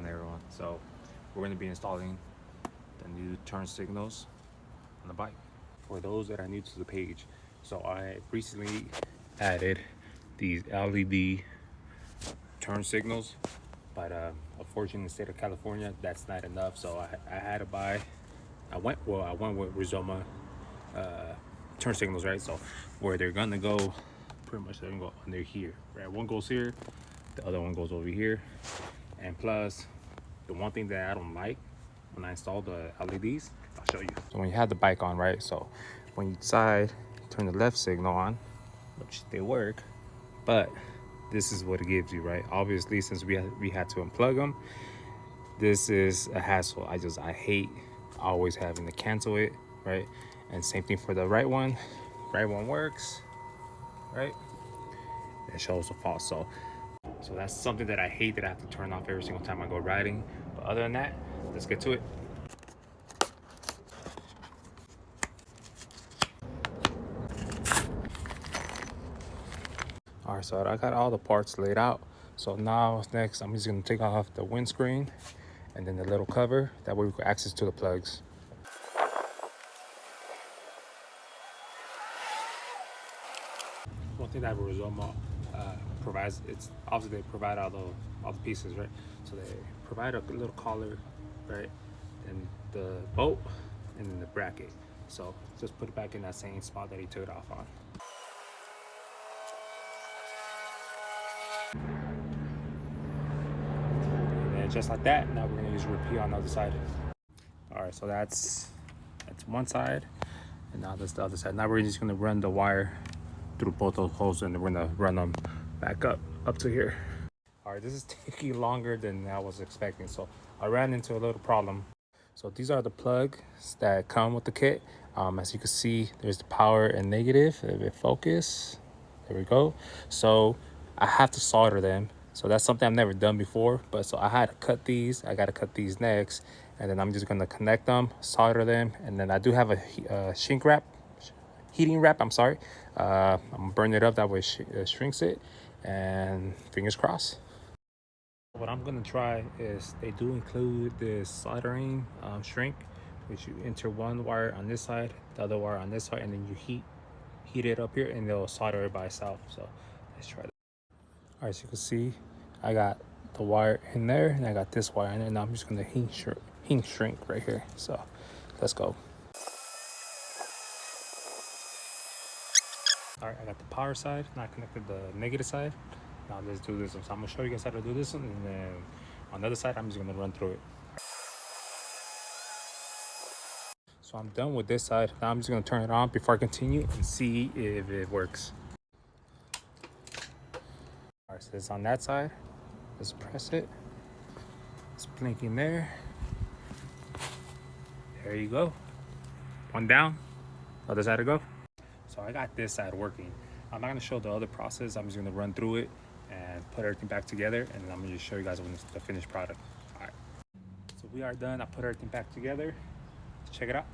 on everyone. So we're going to be installing the new turn signals on the bike. For those that are new to the page, so I recently added these LED turn signals, but unfortunately in the state of California that's not enough, so I had to buy, I went with Rizoma turn signals, right? So where they're gonna go, pretty much they're gonna go under here, right? One goes here, the other one goes over here. And plus, the one thing that I don't like when I install the LEDs, I'll show you. So when you have the bike on, right? So when you decide turn the left signal on, which they work, but this is what it gives you, right? Obviously, since we had to unplug them, this is a hassle. I hate always having to cancel it, right? And same thing for the right one. Right one works, right? It shows the fault. So that's something that I hate, that I have to turn off every single time I go riding. But other than that, let's get to it. All right, so I got all the parts laid out. So now next, I'm just gonna take off the windscreen and then the little cover. That way we can access to the plugs. One thing that Rizoma provides, it's obviously they provide all the pieces, right? So they provide a little collar, right, and the bolt, and then the bracket. So just put it back in that same spot that he took it off on. And just like that, now we're gonna use repeat on the other side. All right, so that's one side, and now that's the other side. Now we're just gonna run the wire through both those holes, and then we're gonna run them back up to here. All right, this is taking longer than I was expecting, so I ran into a little problem. So these are the plugs that come with the kit. As you can see, there's the power and negative. If it focus, there we go. So I have to solder them. So that's something I've never done before, but so I had to cut these. I got to cut these next, and then I'm just gonna connect them, solder them, and then I do have a heating wrap, I'm sorry. I'm gonna burn it up, that way it shrinks it, and fingers crossed. What I'm gonna try is, they do include this soldering shrink, which you enter one wire on this side, the other wire on this side, and then you heat it up here, and they'll solder it by itself. So let's try that. All right, so you can see I got the wire in there, and I got this wire in there, and I'm just gonna heat shrink right here. So let's go. All right, I got the power side, now I connected the negative side. Now let's do this one. So I'm gonna show you guys how to do this one, and then on the other side, I'm just gonna run through it. So I'm done with this side. Now I'm just gonna turn it on before I continue and see if it works. All right, so it's on that side. Let's press it. It's blinking there. There you go. One down, other side to go. So I got this side working. I'm not gonna show the other process. I'm just gonna run through it and put everything back together, and then I'm gonna just show you guys the finished product. All right, so we are done. I put everything back together. Let's check it out.